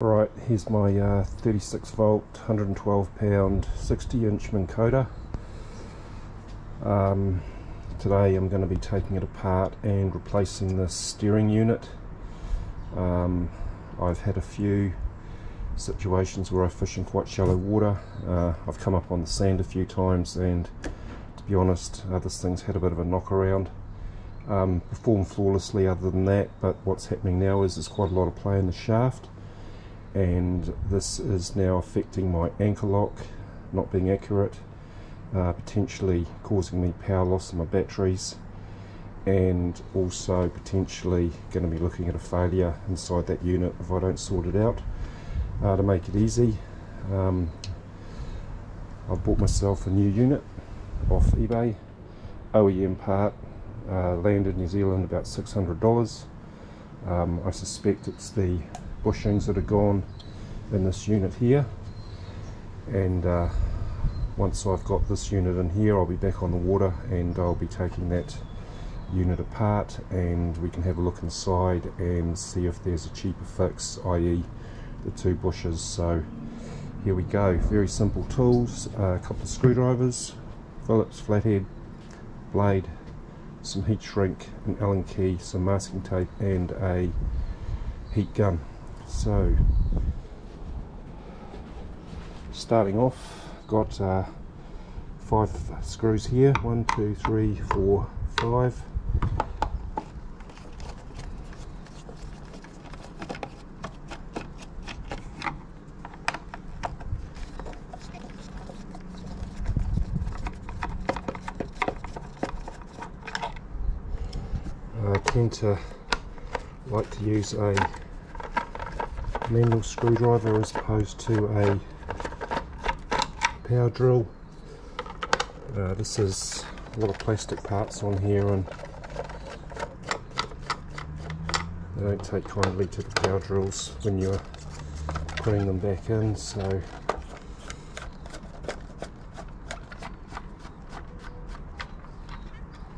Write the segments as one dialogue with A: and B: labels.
A: Right, here's my 36 volt, 112 pound, 60 inch Minn Kota. Today I'm going to be taking it apart and replacing the steering unit. I've had a few situations where I fish in quite shallow water. I've come up on the sand a few times, and to be honest, this thing's had a bit of a knock around. Performed flawlessly other than that, but what's happening now is there's quite a lot of play in the shaft, and this is now affecting my anchor lock not being accurate, potentially causing me power loss in my batteries, and also potentially going to be looking at a failure inside that unit if I don't sort it out. To make it easy, I've bought myself a new unit off eBay, OEM part, landed New Zealand about $600. I suspect it's the bushings that are gone in this unit here, and once I've got this unit in here, I'll be back on the water and I'll be taking that unit apart, and we can have a look inside and see if there's a cheaper fix, i.e. the two bushes. So here we go. Very simple tools, a couple of screwdrivers, Phillips flathead blade, some heat shrink, an Allen key, some masking tape, and a heat gun. So starting off, got 5 screws here, 1, 2, 3, 4, 5. I tend to like to use a manual screwdriver as opposed to a power drill. This is a lot of plastic parts on here, and they don't take kindly to the power drills when you're putting them back in. So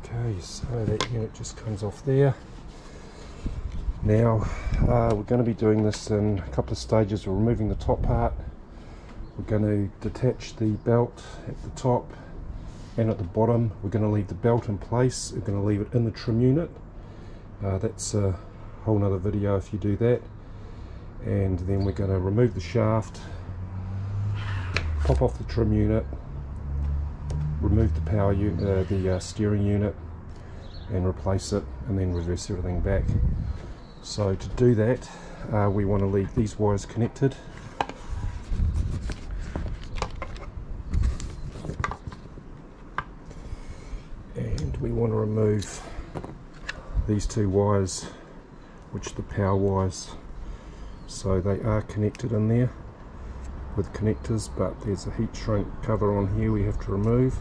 A: okay, so that unit just comes off there. Now we're going to be doing this in a couple of stages. We're removing the top part. We're going to detach the belt at the top and at the bottom. We're going to leave the belt in place. We're going to leave it in the trim unit. That's a whole nother video if you do that. And then we're going to remove the shaft, pop off the trim unit, remove the power unit, the steering unit, and replace it, and then reverse everything back. So to do that, we want to leave these wires connected. And we want to remove these 2 wires, which are the power wires. So they are connected in there with connectors, but there's a heat shrink cover on here we have to remove.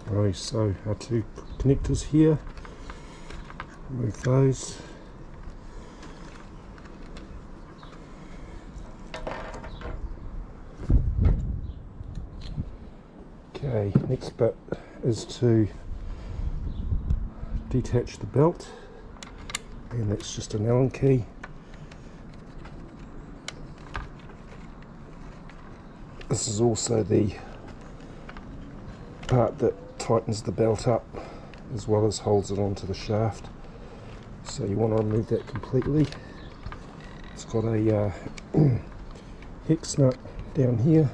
A: Right, so our 2 connectors here, remove those. Okay, next bit is to detach the belt, and that's just an Allen key. This is also the part that tightens the belt up as well as holds it onto the shaft, so you want to remove that completely. It's got a hex nut down here.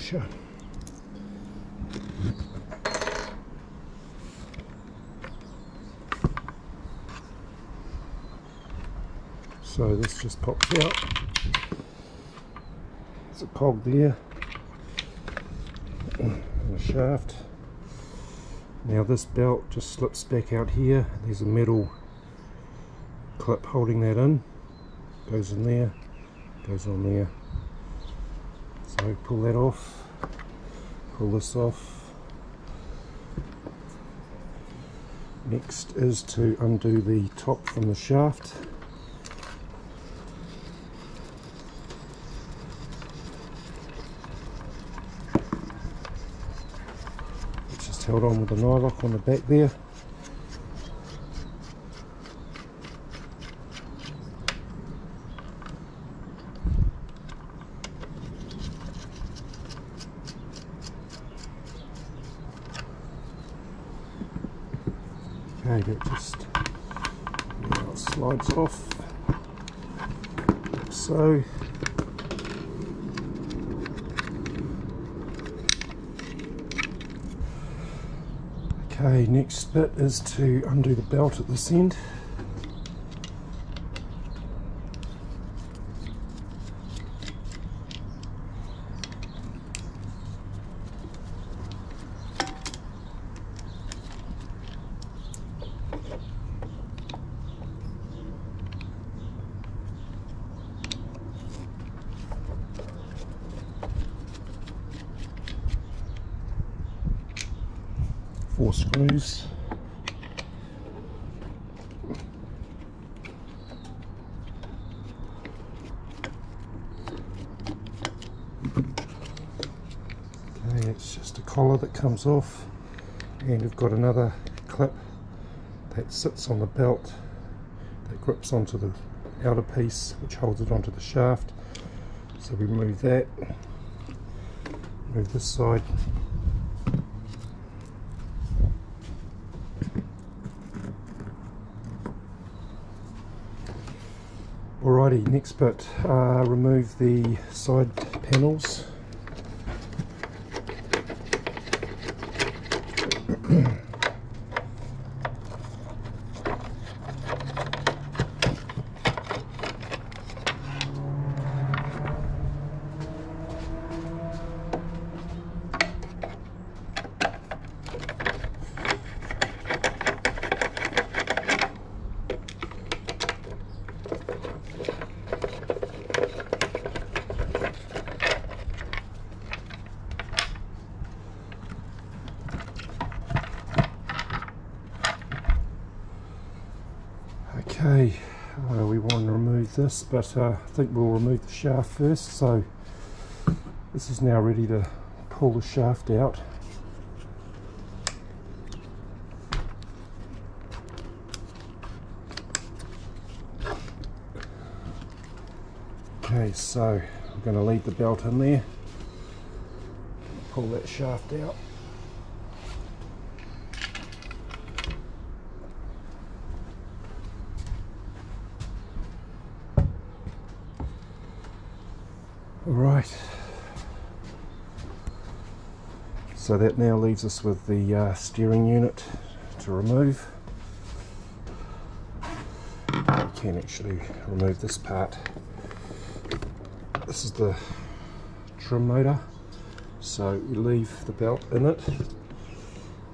A: washer. So this just pops out. There's a cog there and a shaft. Now this belt just slips back out here. There's a metal clip holding that in. Goes in there, goes on there. So pull that off, pull this off. Next is to undo the top from the shaft. It's just held on with a nylock on the back there. Okay, that just now slides off, like so. Okay, next bit is to undo the belt at this end. Four screws. Okay, it's just a collar that comes off, and we've got another clip that sits on the belt that grips onto the outer piece which holds it onto the shaft. So we remove that, move this side. Alrighty, next bit, remove the side panels. Okay, we want to remove this, but I think we'll remove the shaft first. So this is now ready to pull the shaft out. Okay, so I'm going to leave the belt in there, pull that shaft out. Right, so that now leaves us with the steering unit to remove. We can actually remove this part. This is the trim motor, so we leave the belt in it.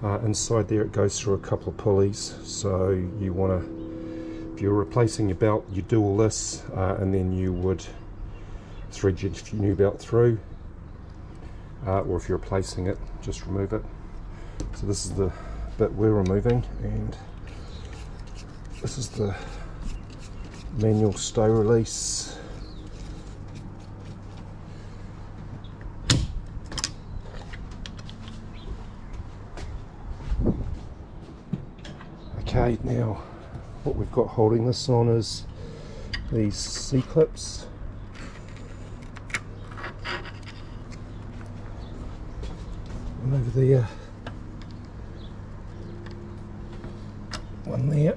A: Inside there it goes through a couple of pulleys, so you want to, if you're replacing your belt, you do all this and then you would thread your new belt through, or if you're replacing it, just remove it. So this is the bit we're removing, and this is the manual stow release. Okay, now what we've got holding this on is these C-clips. Over there, one there,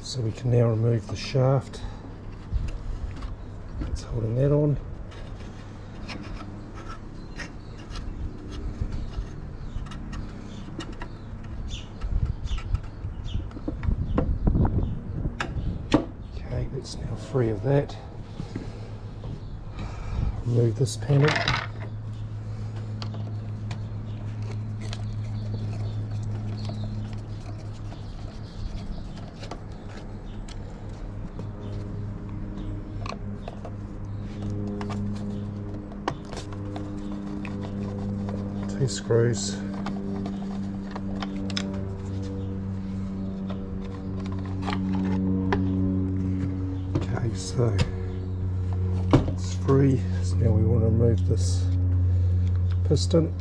A: so we can now remove the shaft that's holding that on. Okay, that's now free of that. Remove this panel. Two screws. Okay, so it's free. So now we want to remove this piston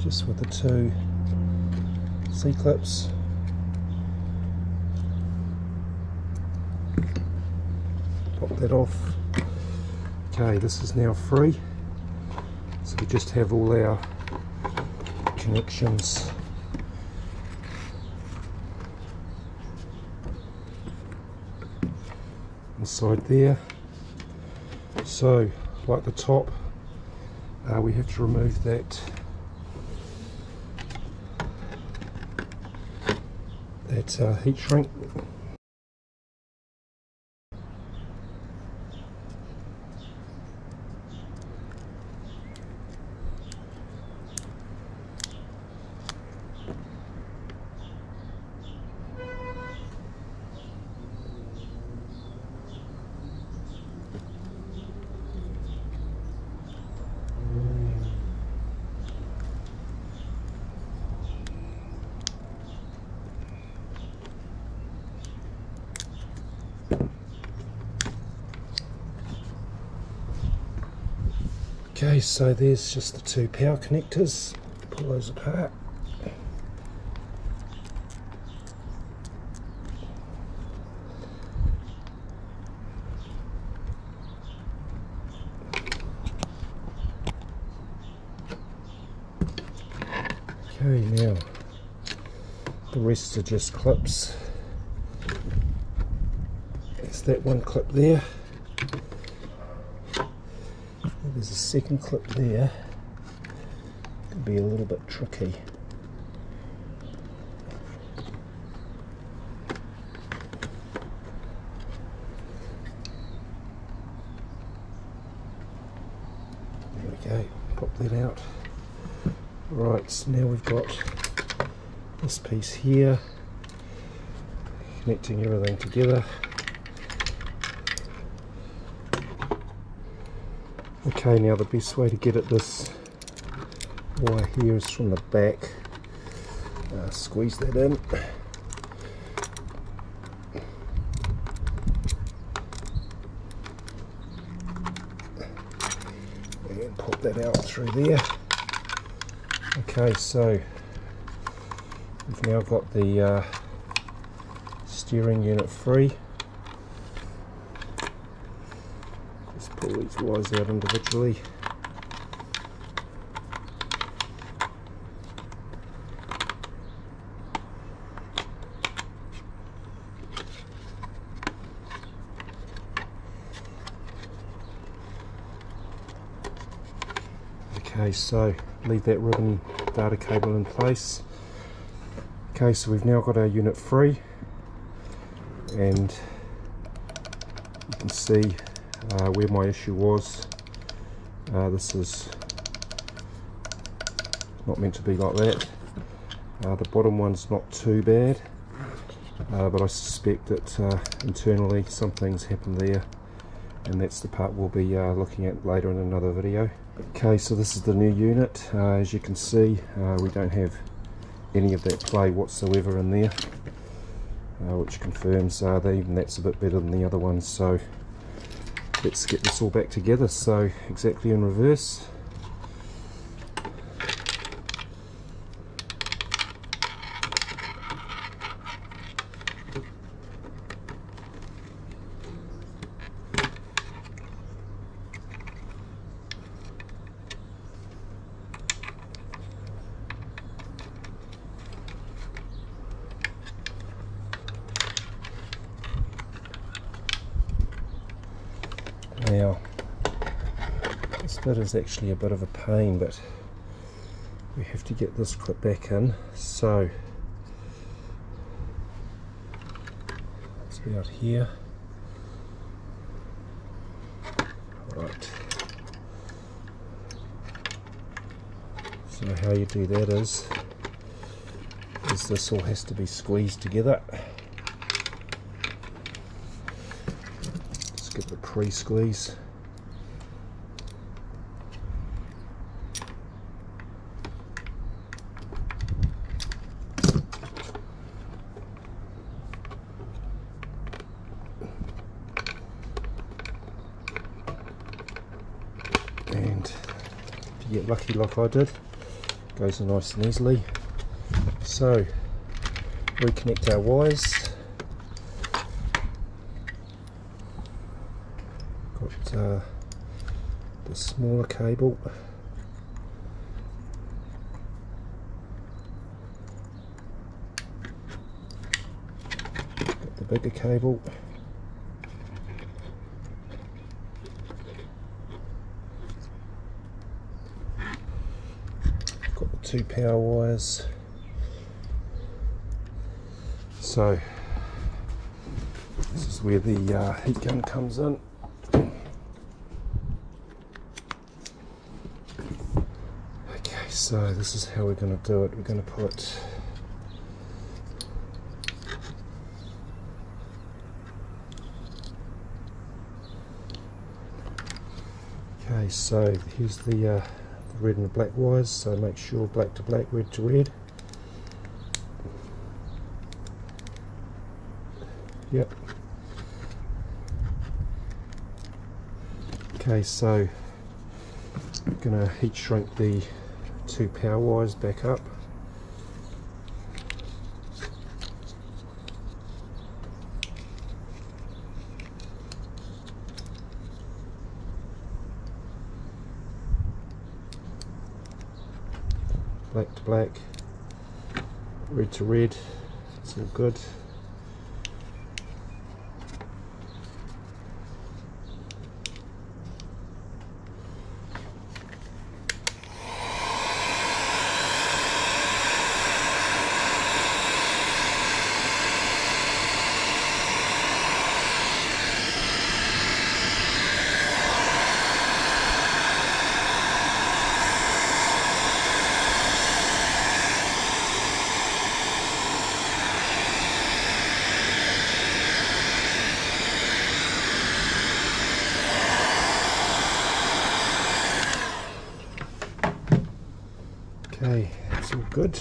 A: just with the two C-clips. Pop that off. Okay, this is now free. So we just have all our connections inside there. So, like the top, we have to remove that heat shrink. Okay, so there's just the two power connectors. Pull those apart. Okay, now the rest are just clips. There's that one clip there. There's a second clip there. Could be a little bit tricky. There we go. Pop that out. Right, so now we've got this piece here, connecting everything together. Okay, now the best way to get at this wire here is from the back. Squeeze that in. And pop that out through there. Okay, so we've now got the steering unit free. Just pull these wires out individually. Okay, so leave that ribbon data cable in place. Okay, so we've now got our unit free, and you can see where my issue was. This is not meant to be like that. The bottom one's not too bad, but I suspect that internally something's happened there, and that's the part we'll be looking at later in another video. Okay, so this is the new unit. As you can see, we don't have any of that play whatsoever in there, which confirms that even that's a bit better than the other ones. So let's get this all back together. So exactly in reverse. Now, this bit is actually a bit of a pain, but we have to get this clip back in. So It's about here. Right. So how you do that is this all has to be squeezed together. Let's get the pre-squeeze. And if you get lucky like I did, it goes nice and easily. So reconnect our wires. Got the smaller cable, got the bigger cable. Got the two power wires. So this is where the heat gun comes in. Okay, so this is how we're going to do it. We're going to put so here's the red and the black wires, so make sure black to black, red to red. Yep. Okay, so I'm going to heat shrink the two power wires back up. Black to black, red to red, it's all good. Okay, it's all good.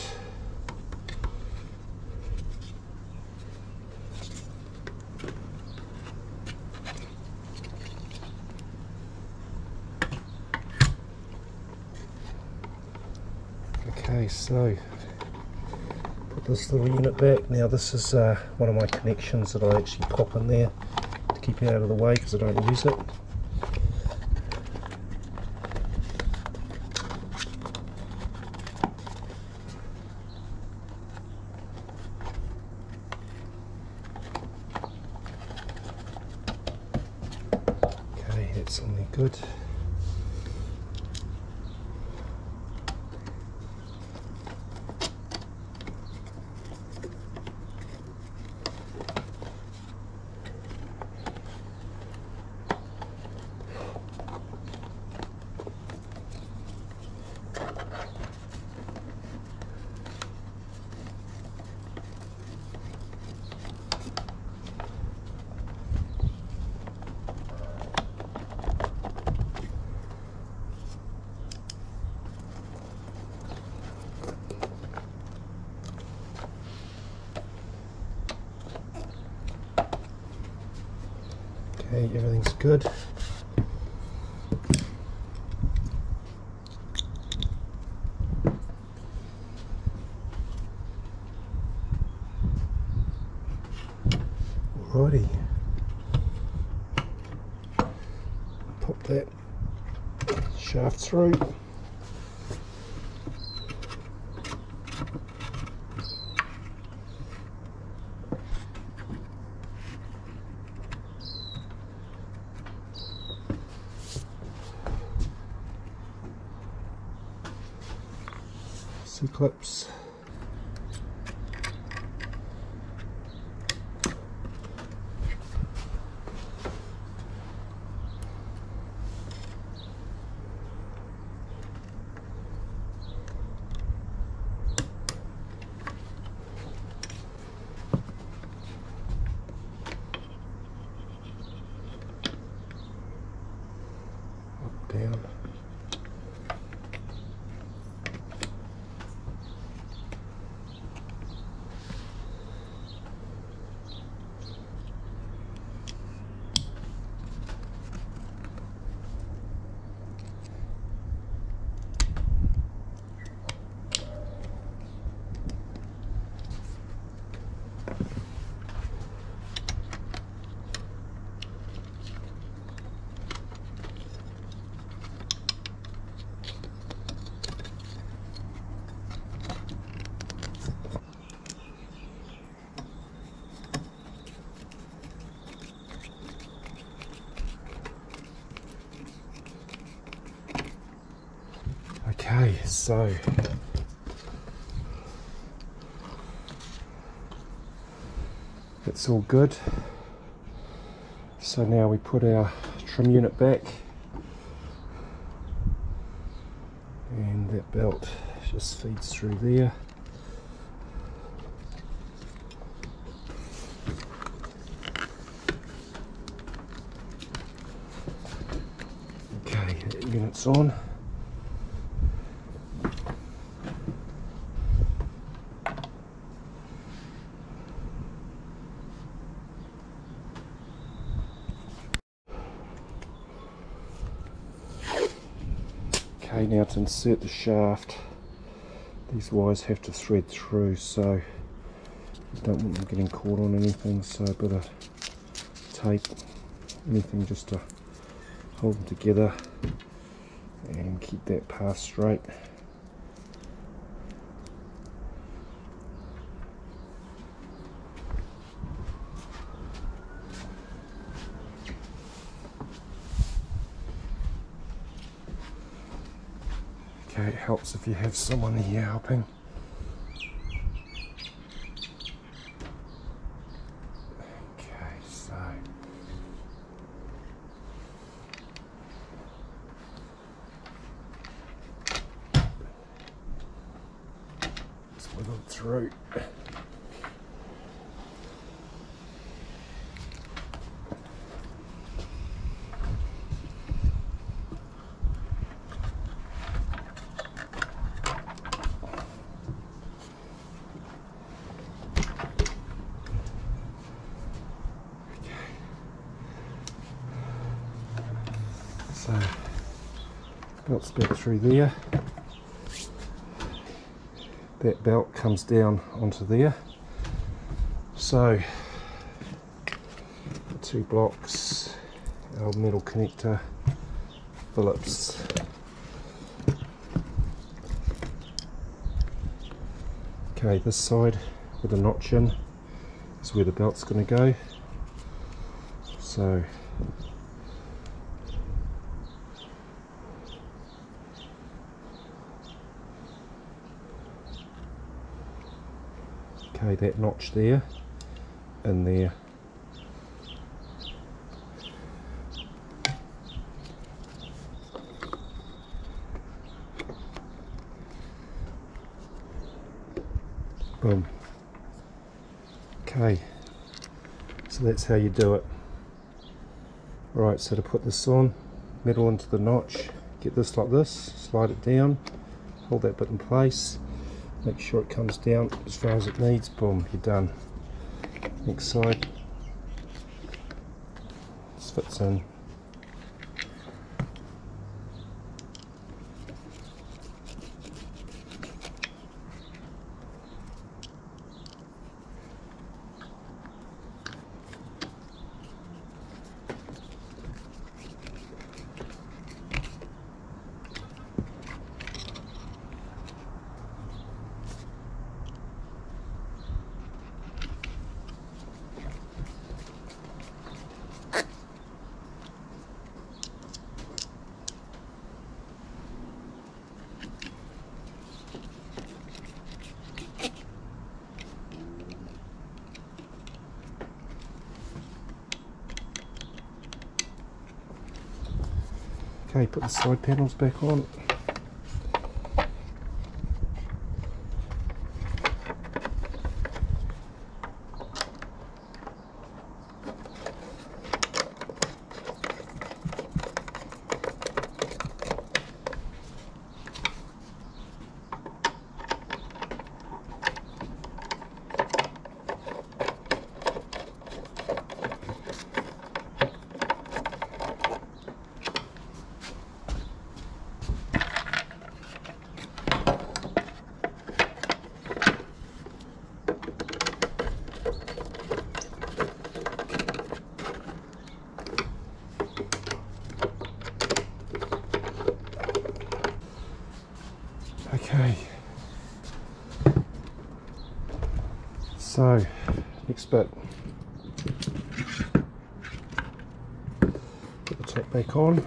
A: Okay, so put this little unit back. Now this is one of my connections that I actually pop in there to keep it out of the way because I don't use it. That's only good. Okay, everything's good. Alrighty. Pop that shaft through. C-clips. so it's all good. So now we put our trim unit back, and that belt just feeds through there. Okay, that unit's on. Okay, now to insert the shaft, these wires have to thread through, so I don't want them getting caught on anything, so a bit of tape, anything just to hold them together and keep that path straight. Okay, it helps if you have someone here helping. Okay, so just wiggle it through. So, belt's back through there. That belt comes down onto there. So, the 2 blocks, our metal connector, Phillips. Okay, this side with a notch in is where the belt's going to go. So, okay, that notch there, and there. Boom. Okay, so that's how you do it. Right, so to put this on, metal into the notch, get this like this, slide it down, hold that bit in place, make sure it comes down as far as it needs, boom, you're done. Next side, this fits in. Okay, put the side panels back on. Okay, so next bit, put the top back on,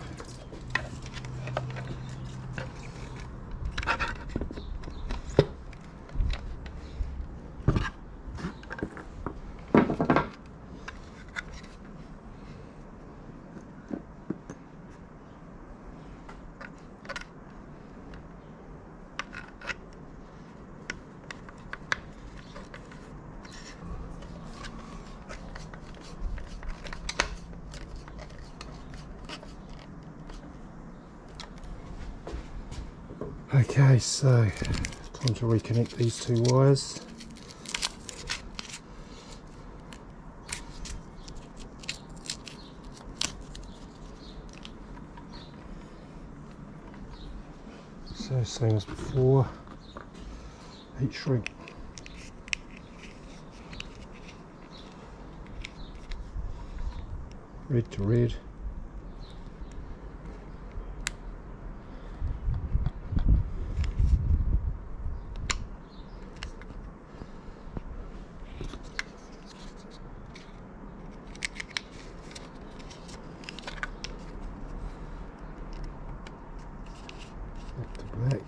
A: Okay, so time to reconnect these two wires. So same as before, heat shrink. Red to red. Back to black.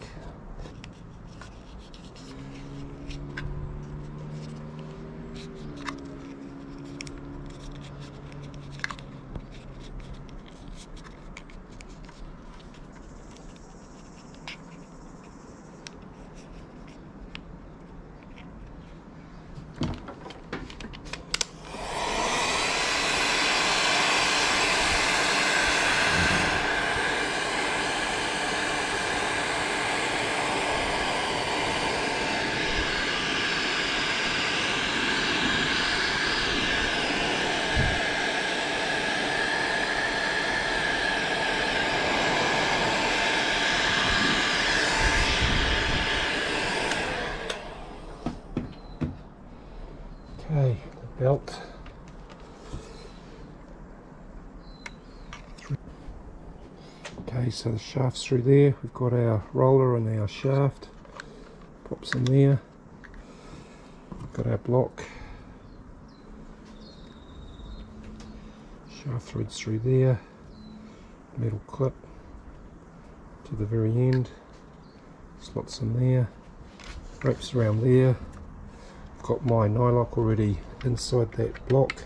A: Okay, the belt. Okay, so the shaft's through there. We've got our roller and our shaft. Pops in there. We've got our block. Shaft threads through there. Metal clip to the very end. Slots in there. Wraps around there. Got my nylock already inside that block.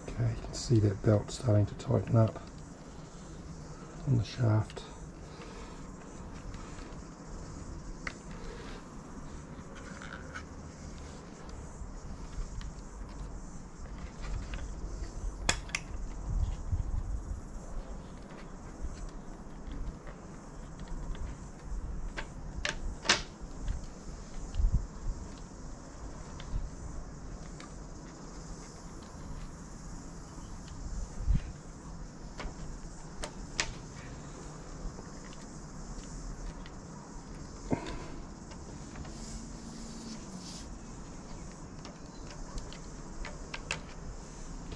A: Okay, you can see that belt starting to tighten up on the shaft.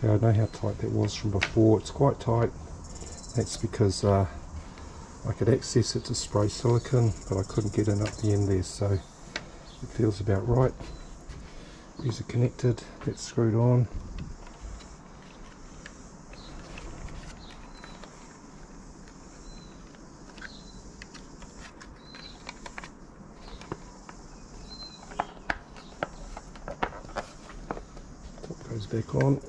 A: Okay, I know how tight that was from before. It's quite tight. That's because I could access it to spray silicone, but I couldn't get in up the end there, so it feels about right. These are connected, that's screwed on. Top goes back on.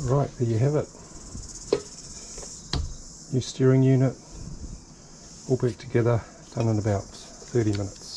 A: Right, there you have it. New steering unit, all back together, done in about 30 minutes.